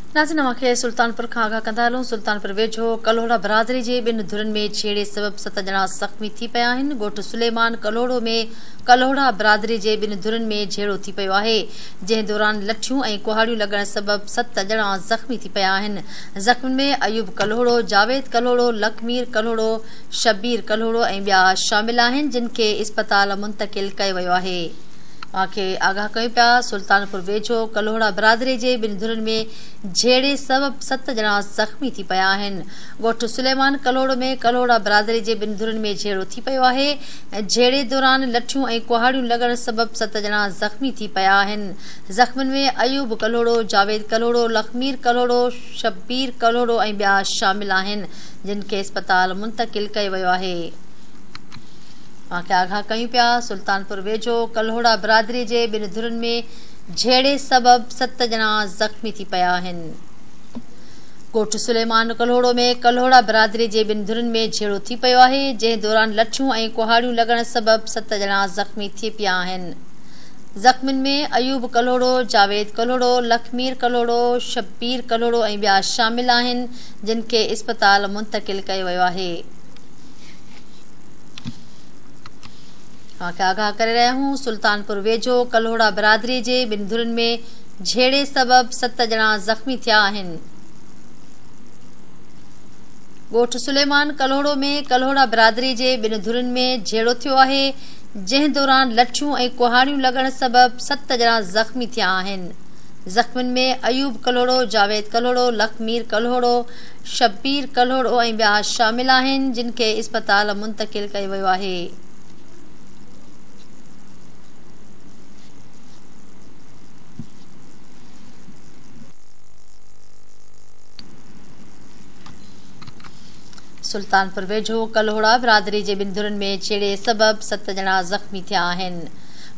नाज़रीन मूंखे सुल्तानपुर खां आगाह कंदा हलूं। सुल्तानपुर वेझो कलोड़ा बिरादरी जे ॿिनि धुरनि में छेड़े सबब 7 ॼणा ज़ख़्मी थी पिया आहिनि। ॻोठ सुलेमान कलोड़ो में कलोड़ा बिरादरी जे ॿिनि धुरनि में झेड़ो थी पियो आहे, जंहिं दौरान लठियूं ऐं कुहाड़ियूं लॻण सबब 7 ॼणा ज़ख़्मी थी पिया आहिनि। ज़ख़्मियुनि में अयूब कलोड़ो, जावेद कलोड़ो, लखमीर कलोड़ो, शब्बीर कलोड़ो ऐं ॿिया शामिल आहिनि, जिन खे इस्पताल मुंतक़िल कयो वियो आहे। मूंखे आगाह कयूं पिया। सुल्तानपुर वेझो कलोड़ा बिरादरी जे ॿिनि धुरनि में झेड़े सबब 7 ॼणा ज़ख़्मी थी पिया आहिनि। ॻोठ सुलेमान कलोड़ो में कलोड़ा बिरादरी जे ॿिनि धुरनि में झेड़ो थी पियो आहे। झेड़े दौरान लठियूं ऐं कुहाड़ियूं लॻण सबब 7 ॼणा ज़ख़्मी थी पिया आहिनि। ज़ख़्मियुनि में अयूब कलोड़ो, जावेद कलोड़ो, लखमीर कलोड़ो, शब्बीर कलोड़ो ऐं ॿिया शामिल आहिनि, जिन खे इस्पताल मुंतक़िल कयो वियो आहे। मूंखे आगाह कयूं पिया। सुल्तानपुर वेझो कलोड़ा बिरादरी जे ॿिनि धुरनि में झेड़े सबब 7 ॼणा ज़ख़्मी थी पिया आहिनि। ॻोठ सुलेमान कलोड़ो में कलोड़ा बिरादरी जे ॿिनि धुरनि में झेड़ो थी पियो आहे, जंहिं दौरान लठियूं ऐं कुहाड़ियूं लॻण सबब 7 ॼणा ज़ख़्मी थी पिया आहिनि। ज़ख़्मियुनि में अयूब कलोड़ो, जावेद कलोड़ो, लखमीर कलोड़ो, शब्बीर कलोड़ो ऐं ॿिया शामिल आहिनि, जिन खे इस्पताल मुंतक़िल कयो वियो आहे। मूंखे आगाह करे रहिया आहियूं। सुल्तानपुर वेझो कलोड़ा बिरादरी जे ॿिनि धुरनि में झेड़े सबब 7 ॼणा ज़ख़्मी थिया आहिनि। ॻोठ सुलेमान कलोड़ो में कलोड़ा बिरादरी जे ॿिनि धुरनि में झेड़ो थियो आहे, जंहिं दौरान लठियूं ऐं कुहाड़ियूं लॻण सबब 7 ॼणा ज़ख़्मी थिया आहिनि। ज़ख़्मियुनि में अयूब कलोड़ो, जावेद कलोड़ो, लखमीर कलोड़ो, शब्बीर कलोड़ो ऐं ॿिया शामिल आहिनि, जिन खे इस्पताल मुंतक़िल कयो वियो आहे। सुल्तानपुर वेझो कलोड़ा बिरादरी जे ॿिनि धुरनि में छेड़े सबब 7 ॼणा ज़ख़्मी थिया आहिनि।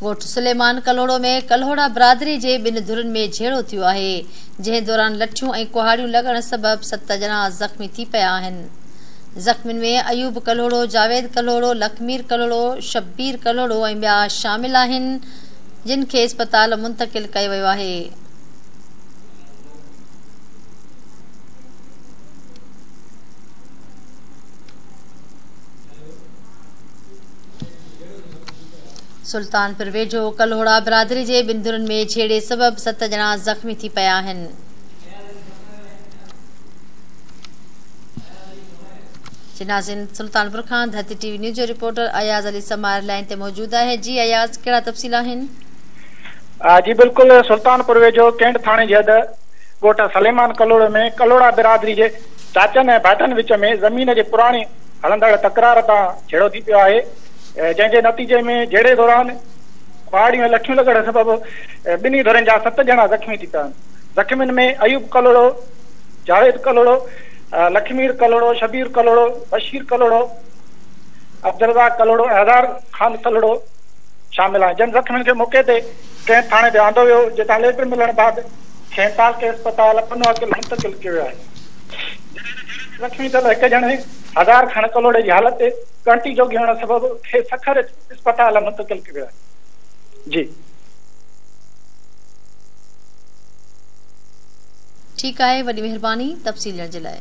ॻोठ सुलेमान कलोड़ो में कलोड़ा बिरादरी जे ॿिनि धुरनि में झेड़ो थियो आहे, जंहिं दौरान लठियूं ऐं कुहाड़ियूं लॻण सबब 7 ॼणा ज़ख़्मी थी पिया आहिनि। ज़ख़्मियुनि में अयूब कलोड़ो, जावेद कलोड़ो, लखमीर कलोड़ो, शब्बीर कलोड़ो ऐं ॿिया शामिल आहिनि, जिन खे इस्पताल मुंतक़िल कयो वियो आहे। सुल्तानपुर वेझो कलोड़ा बिरादरी जे ॿिनि धुरनि में छेड़े सबब 7 ॼणा ज़ख़्मी थी पिया आहिनि। नाज़रीन, सुल्तानपुर खां धरती टीवी न्यूज़ जो रिपोर्टर अयाज अली समार लाइन ते मौजूद है। जी अयाज, कहिड़ा तफ़सील आहिनि? जी बिल्कुल। सुल्तानपुर वेझो कैंट थाणे जे हद ॻोठ सलेमान कलोड़े में कलोड़ा बिरादरी जे चाचनि ऐं भाइटनि विच में ज़मीन जे पुराणी हलंदड़ तकरार तां झेड़ो थी पियो आहे, जंहिंजे नतीजे में झेड़े दौरान कुहाड़ियूं ऐं लठियूं लॻण सबब ॿिन्ही धुरनि जा 7 ॼणा ज़ख़्मी थी पिया आहिनि। ज़ख़्मियुनि में अयूब कलोड़ो, जावेद कलोड़ो, लखमीर कलोड़ो, शबीर कलोड़ो, बशीर कलोड़ो, अब्दुलरज़ाक कलोड़ो ऐं हज़ार खान कलोड़ो शामिल आहिनि। जिन ज़ख़्मियुनि खे मौके ते कैंट थाणे ते आंदो वियो, जितां लेटर मिलण बैदि खेताल के अस्पताल मुंतक़िल कयो वियो आहे। ज़ख़्मी थियल 1 ॼणे हज़ार खान कलोड़े जी हालत कंटी जोगी हुअण सबब खे सखर इस्पताल मुंतक़िल कयो वियो आहे। जी ठीकु आहे, वॾी महिरबानी तफ़सील ॾियण जे लाइ।